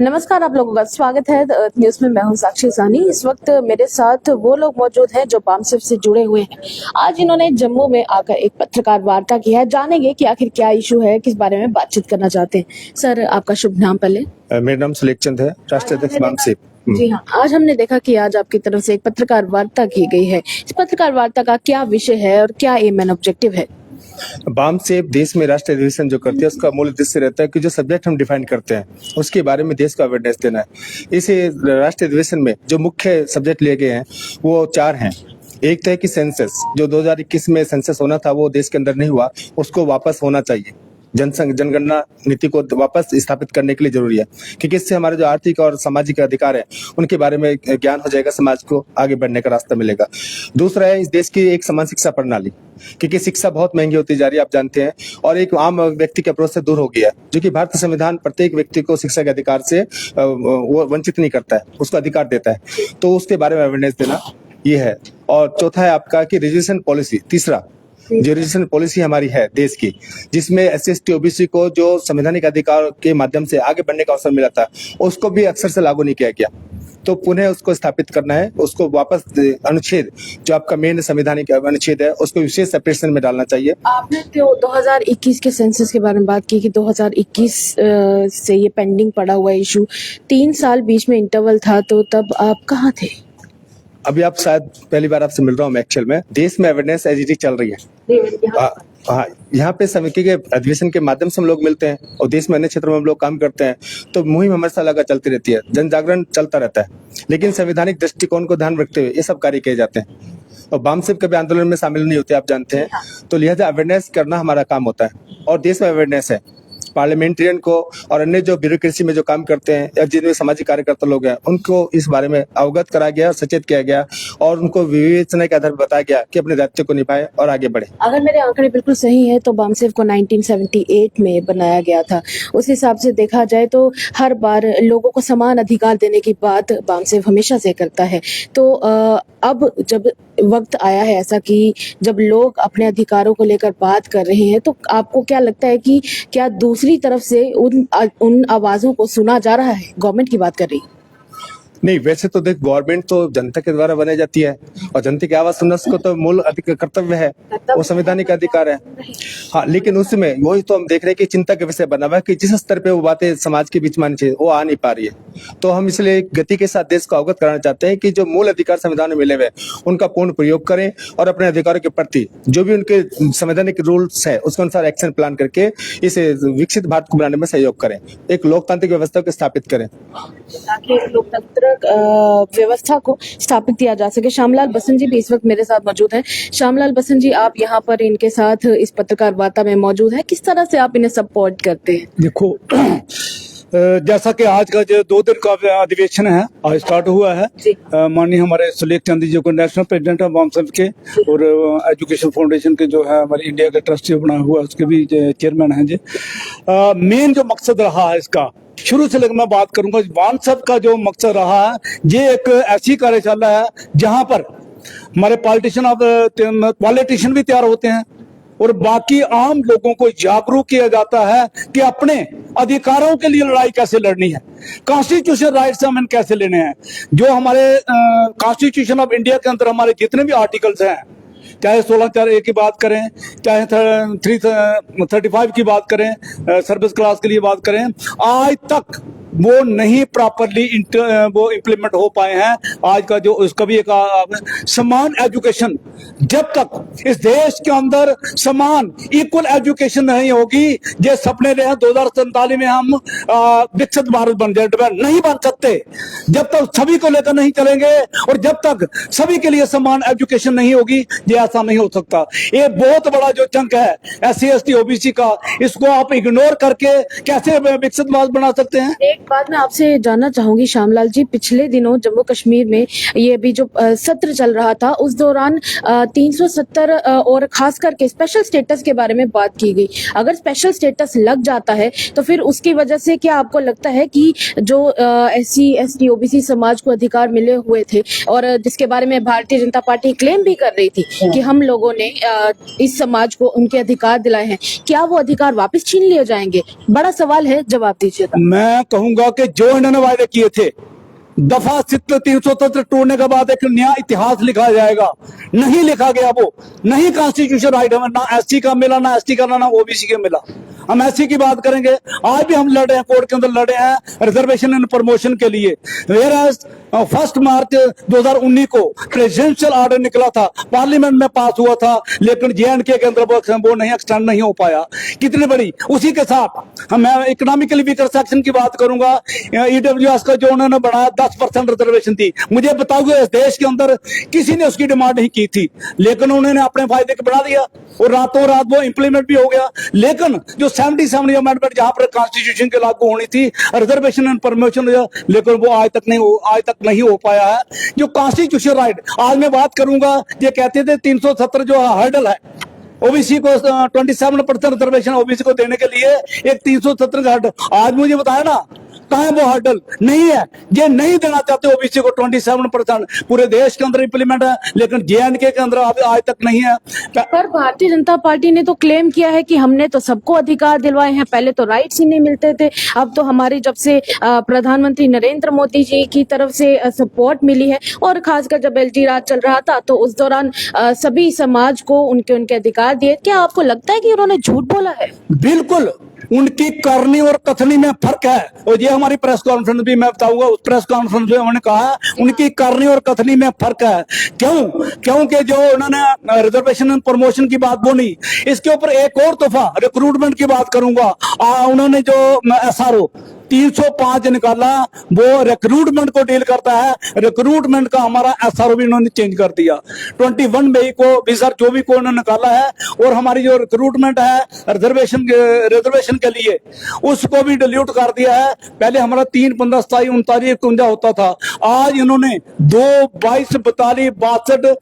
नमस्कार, आप लोगों का स्वागत है न्यूज में। मैं हूं साक्षी सानी। इस वक्त मेरे साथ वो लोग मौजूद हैं जो बामसेफ से जुड़े हुए हैं। आज इन्होंने जम्मू में आकर एक पत्रकार वार्ता की है। जानेंगे कि आखिर क्या इशू है, किस बारे में बातचीत करना चाहते हैं। सर, आपका शुभ नाम पहले। मेरा नाम सुलेख चंद है, राष्ट्रीय अध्यक्ष बामसेफ। जी हाँ, आज हमने देखा कि आज आपकी तरफ से एक पत्रकार वार्ता की गई है। इस पत्रकार वार्ता का क्या विषय है और क्या एम एंड ऑब्जेक्टिव है? बामसेफ देश में राष्ट्रीय अधिवेशन जो करती है उसका मूल उद्देश्य रहता है कि जो सब्जेक्ट हम डिफाइन करते हैं उसके बारे में देश को अवेयरनेस देना है। इस राष्ट्रीय अधिवेशन में जो मुख्य सब्जेक्ट लिए गए हैं वो 4 हैं। एक तो है कि सेंसस, जो 2021 में सेंसस होना था वो देश के अंदर नहीं हुआ, उसको वापस होना चाहिए। जनगणना नीति को वापस स्थापित करने के लिए जरूरी है, क्योंकि इससे हमारे जो आर्थिक और सामाजिक अधिकार है उनके बारे में ज्ञान हो जाएगा, समाज को आगे बढ़ने का रास्ता मिलेगा। दूसरा है इस देश की एक समान शिक्षा प्रणाली, क्योंकि शिक्षा बहुत महंगी होती जा रही है, आप जानते हैं, और एक आम व्यक्ति के अप्रोच से दूर हो गया है, जो कि भारतीय संविधान प्रत्येक व्यक्ति को शिक्षा के अधिकार से वो वंचित नहीं करता है, उसको अधिकार देता है। तो उसके बारे में अवेयरनेस देना ये है। और चौथा है आपका कि रिजर्वेशन पॉलिसी, तीसरा जो रिजर्वेशन पॉलिसी हमारी है देश की, जिसमें SC/ST OBC को जो संवैधानिक अधिकार के माध्यम से आगे बढ़ने का अवसर मिला था उसको भी अक्सर से लागू नहीं किया गया, तो पुनः उसको स्थापित करना है। उसको वापस अनुच्छेद जो आपका मेन संवैधानिक अनुच्छेद है उसको विशेष सेपरेशन में डालना चाहिए। आपने तो 2021 के सेंसस के बारे में बात की कि 2021 से ये पेंडिंग पड़ा हुआ इशू, 3 साल बीच में इंटरवल था, तो तब आप कहाँ थे? अभी आप शायद पहली बार आपसे मिल रहा हूँ मैं। एक्चुअल में देश में अवेयरनेस एजीटी चल रही है। हाँ, यहाँ पे समिति के अधिवेशन के माध्यम से हम लोग मिलते हैं और देश में अन्य क्षेत्रों में हम लोग काम करते हैं, तो मुहिम हमारे साथ लगा चलती रहती है, जन जागरण चलता रहता है, लेकिन संवैधानिक दृष्टिकोण को ध्यान रखते हुए ये सब कार्य किए जाते हैं। और बामसेफ कभी आंदोलन में शामिल नहीं होते, आप जानते हैं, तो लिहाजा अवेयरनेस करना हमारा काम होता है। और देश में अवेयरनेस है, पार्लियामेंट्रियन को और अन्य जो ब्यूरोक्रेसी में जो काम करते हैं या जिनमें सामाजिक कार्यकर्ता लोग हैं उनको इस बारे में अवगत कराया गया, सचेत किया गया और उनको विवेचना के आधार पर बताया गया कि अपने दायित्व को निभाएं और आगे बढ़े। अगर मेरे आंकड़े बिल्कुल सही है तो बामसेफ को 1978 में बनाया गया था। उस हिसाब से देखा जाए तो हर बार लोगों को समान अधिकार देने की बात बामसेफ हमेशा से करता है। तो अब जब वक्त आया है ऐसा कि जब लोग अपने अधिकारों को लेकर बात कर रहे हैं, तो आपको क्या लगता है कि क्या दूसरी तरफ से उन आवाजों को सुना जा रहा है? गवर्नमेंट की बात कर रही है। नहीं, वैसे तो देख, गवर्नमेंट तो जनता के द्वारा बनाई जाती है और जनता की आवाज सुनना उसको तो मूल कर्तव्य है, वो संवैधानिक अधिकार है। हाँ, लेकिन उसमें वही तो हम देख रहे हैं कि चिंता का विषय बना हुआ है कि जिस स्तर पे वो बातें समाज के बीच में आनी चाहिए वो आ नहीं पा रही है। तो हम इसलिए गति के साथ देश को अवगत कराना चाहते हैं कि जो मूल अधिकार संविधान में मिले हुए उनका पूर्ण प्रयोग करें और अपने अधिकारों के प्रति जो भी उनके संवैधानिक रूल्स है उसके अनुसार एक्शन प्लान करके इस विकसित भारत को बनाने में सहयोग करें, एक लोकतांत्रिक व्यवस्था को स्थापित करें ताकि लोकतंत्र व्यवस्था को स्थापित किया जा सके। श्यामलाल बसंत जी भी इस वक्त मेरे साथ मौजूद हैं। श्यामलाल बसंत जी, आप यहाँ पर इनके साथ इस पत्रकार वार्ता में मौजूद हैं, किस तरह से आप इन्हें सपोर्ट करते हैं? देखो, जैसा कि आज का जो 2 दिन का अधिवेशन है आज स्टार्ट हुआ है, माननीय हमारे सुलेख चंद जी को नेशनल प्रेसिडेंट है बामसेफ के और एजुकेशन फाउंडेशन के जो है हमारे इंडिया के ट्रस्टी बना हुआ उसके भी चेयरमैन हैं जी। मेन जो मकसद रहा है इसका, शुरू से लेकर मैं बात करूंगा, बामसेफ का जो मकसद रहा है ये एक ऐसी कार्यशाला है जहां पर हमारे पॉलिटिशियन भी तैयार होते हैं और बाकी आम लोगों को जागरूक किया जाता है कि अपने अधिकारों के लिए लड़ाई कैसे लड़नी है, कॉन्स्टिट्यूशन राइट्स हमें कैसे लेने हैं। जो हमारे कॉन्स्टिट्यूशन ऑफ इंडिया के अंदर हमारे जितने भी आर्टिकल्स हैं, चाहे 16(4)(a) की बात करें, चाहे 335 की बात करें, सर्विस क्लास के लिए बात करें, आज तक वो नहीं प्रॉपरली वो इम्प्लीमेंट हो पाए हैं। आज का जो उसका भी एक समान एजुकेशन, जब तक इस देश के अंदर समान इक्वल एजुकेशन नहीं होगी, ये सपने रहे 2047 में हम विकसित भारत बन जाए, नहीं बन सकते जब तक सभी को लेकर नहीं चलेंगे और जब तक सभी के लिए समान एजुकेशन नहीं होगी, ये ऐसा नहीं हो सकता। ये बहुत बड़ा जो चंक है SC/ST OBC का, इसको आप इग्नोर करके कैसे विकसित भारत बना सकते हैं? एक बात मैं आपसे जानना चाहूंगी श्यामलाल जी, पिछले दिनों जम्मू कश्मीर में ये अभी जो सत्र चल रहा था उस दौरान 370 और खास करके स्पेशल स्टेटस के बारे में बात की गई। अगर स्पेशल स्टेटस लग जाता है तो फिर उसकी वजह से क्या आपको लगता है कि जो SC ST OBC समाज को अधिकार मिले हुए थे और जिसके बारे में भारतीय जनता पार्टी क्लेम भी कर रही थी कि हम लोगों ने इस समाज को उनके अधिकार दिलाए हैं, क्या वो अधिकार वापस छीन लिए जाएंगे? बड़ा सवाल है, जवाब दीजिए। मैं कहूंगा कि जो इन्होंने वायदे किए थे, दफा 370 तोड़ने के बाद एक नया इतिहास लिखा जाएगा, नहीं लिखा गया। वो नहीं कॉन्स्टिट्यूशन राइट हमें ना SC का मिला, ना ST का, ना OBC का मिला। हम SC की बात करेंगे, आज भी हम लड़े हैं, कोर्ट के अंदर लड़े हैं रिजर्वेशन एंड प्रमोशन के लिए। वेयर 1 मार्च 2019 को प्रेसिडेंशियल ऑर्डर निकला था, पार्लियामेंट में पास हुआ था, लेकिन JNK के अंदर वो नहीं एक्सटेंड नहीं हो पाया। कितनी बड़ी, उसी के साथ मैं इकोनॉमिकली वीकर सेक्शन की बात करूंगा, EWS का जो उन्होंने बढ़ाया 10% रिजर्वेशन थी। मुझे बताओगे इस देश के अंदर किसी ने उसकी डिमांड नहीं की थी, लेकिन उन्होंने अपने फायदे को बढ़ा दिया और रातों रात वो इंप्लीमेंट भी हो गया। लेकिन जो 77 अमेंडमेंट जहां पर कॉन्स्टिट्यूशन के लागू होनी थी, रिजर्वेशन एंड प्रमोशन, लेकिन वो आज तक नहीं हो पाया है। जो कॉन्स्टिट्यूशन राइट, आज मैं बात करूंगा, ये कहते थे 370 जो हर्डल है OBC को 27% रिजर्वेशन OBC को देने के लिए एक 370 का हर्डल, आज मुझे बताया ना कहाँ है वो हर्डल? नहीं है, ये नहीं देना चाहते OBC को 27%। पूरे देश के अंदर इंप्लीमेंट है, लेकिन JNK के अंदर आज तक नहीं है। पर भारतीय जनता पार्टी ने तो क्लेम किया है कि हमने तो सबको अधिकार दिलवाए हैं, पहले तो राइट्स ही नहीं मिलते थे, अब तो हमारी जब से प्रधानमंत्री नरेंद्र मोदी जी की तरफ से सपोर्ट मिली है और खासकर जब LG राज चल रहा था तो उस दौरान सभी समाज को उनके अधिकार दिए। क्या आपको लगता है कि उन्होंने झूठ बोला है? बिल्कुल, उनकी करनी और कथनी में फर्क है, और ये हमारी प्रेस कॉन्फ्रेंस भी मैं बताऊंगा, उस प्रेस कॉन्फ्रेंस में उन्होंने कहा उनकी करनी और कथनी में फर्क है। क्योंकि जो उन्होंने रिजर्वेशन एंड प्रमोशन की बात बोली, इसके ऊपर एक और तोहफा रिक्रूटमेंट की बात करूंगा। उन्होंने जो SRO 305 निकाला, वो रिक्रूटमेंट को डील करता है। रिक्रूटमेंट का हमारा SRO भी उन्होंने चेंज कर दिया। 21 मई को 2024 को उन्होंने निकाला है, और हमारी जो रिक्रूटमेंट है रिजर्वेशन के लिए, उसको भी डिलीट कर दिया है। पहले हमारा 3, 15, 27, 39, 51 होता था, आज इन्होंने 2, 22, 42, 62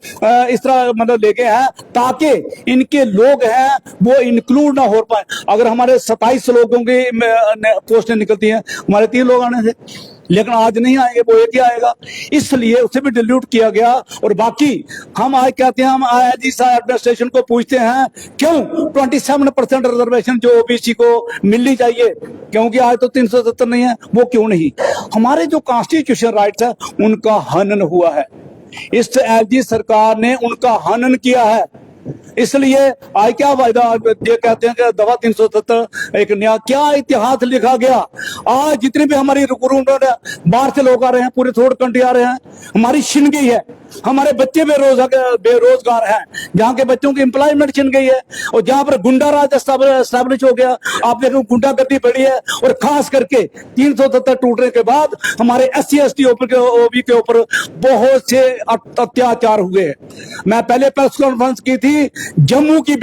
इस तरह मतलब लेके हैं, ताकि इनके लोग हैं वो इंक्लूड ना हो पाए। अगर हमारे 27 लोगों की पोस्टें निकलती हैं, हमारे 3 लोग आने थे, लेकिन आज नहीं आएंगे, वो एक ही आएगा, इसलिए उसे भी डिलीट किया गया। और बाकी हम आज कहते हैं, हम IIG एडमिनिस्ट्रेशन को पूछते हैं क्यों 27% रिजर्वेशन जो OBC को मिलनी चाहिए, क्योंकि आज तो 370 नहीं है, वो क्यों नहीं? हमारे जो कॉन्स्टिट्यूशन राइट्स है उनका हनन हुआ है, इस LG सरकार ने उनका हनन किया है। इसलिए आज क्या फायदा, ये कहते हैं कि दफा 370 एक नया क्या इतिहास लिखा गया। आज जितने भी हमारी रिक्रूटमेंट है, बाहर से लोग आ रहे हैं, पूरे थर्ड कंट्री आ रहे हैं, हमारी छिन गई है। हमारे बच्चे बेरोजगार हैं, जहाँ के बच्चों की एम्प्लॉयमेंट छिन गई है, और जहाँ पर गुंडा राज एस्टैब्लिश हो गया। आप देखो गुंडागर्दी बढ़ी है, और खास करके 370 टूटने के बाद हमारे SC ST OBC के ऊपर बहुत से अत्याचार हुए हैं। मैं पहले प्रेस कॉन्फ्रेंस की थी, जम्मू की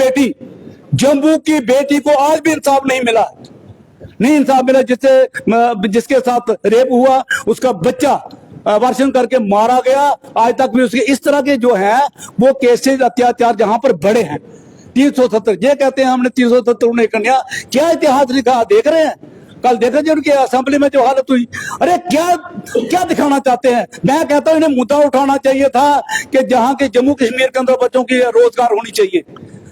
बेटी को आज भी इंसाफ नहीं मिला, जिसके साथ रेप हुआ, उसका बच्चा वर्षन करके मारा गया। आज तक भी उसके इस तरह के जो है वो केसेस अत्याचार जहां पर बड़े हैं। 370 ये कहते हैं हमने 370 उन्हें कन्या, क्या इतिहास लिखा देख रहे हैं? कल देखा जो उनके असेंबली में जो हालत हुई, अरे क्या दिखाना चाहते हैं? मैं कहता हूं इन्हें मुद्दा उठाना चाहिए था कि जहां के जम्मू कश्मीर के अंदर बच्चों की रोजगार होनी चाहिए,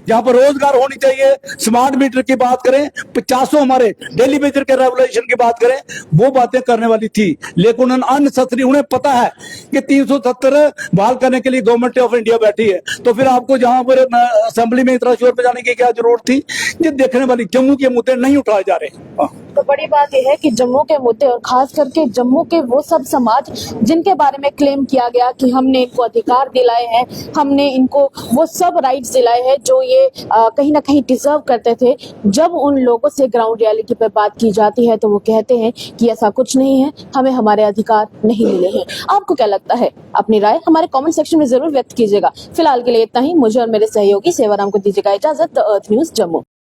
जहां पर रोजगार होनी चाहिए। स्मार्ट मीटर की बात करें, 50 हमारे डेली वेजर के रेवोल्यूशन की बात करें, वो बातें करने वाली थी, लेकिन उन्हें पता है कि 370 बहाल करने के लिए गवर्नमेंट ऑफ इंडिया बैठी है, तो फिर आपको जहां पर असेंबली में इतना शोर बजाने की क्या जरूरत थी? ये देखने वाली जम्मू के मुद्दे नहीं उठाए जा रहे। तो बड़ी बात यह है कि जम्मू के मुद्दे और खास करके जम्मू के वो सब समाज जिनके बारे में क्लेम किया गया कि हमने इनको अधिकार दिलाए हैं, हमने इनको वो सब राइट्स दिलाए हैं जो ये कहीं ना कहीं डिजर्व करते थे, जब उन लोगों से ग्राउंड रियलिटी पे बात की जाती है तो वो कहते हैं कि ऐसा कुछ नहीं है, हमें हमारे अधिकार नहीं मिले हैं। आपको क्या लगता है? अपनी राय हमारे कमेंट सेक्शन में जरूर व्यक्त कीजिएगा। फिलहाल के लिए इतना ही। मुझे और मेरे सहयोगी सेवाराम को दीजिएगा इजाजत। The earth news Jammu.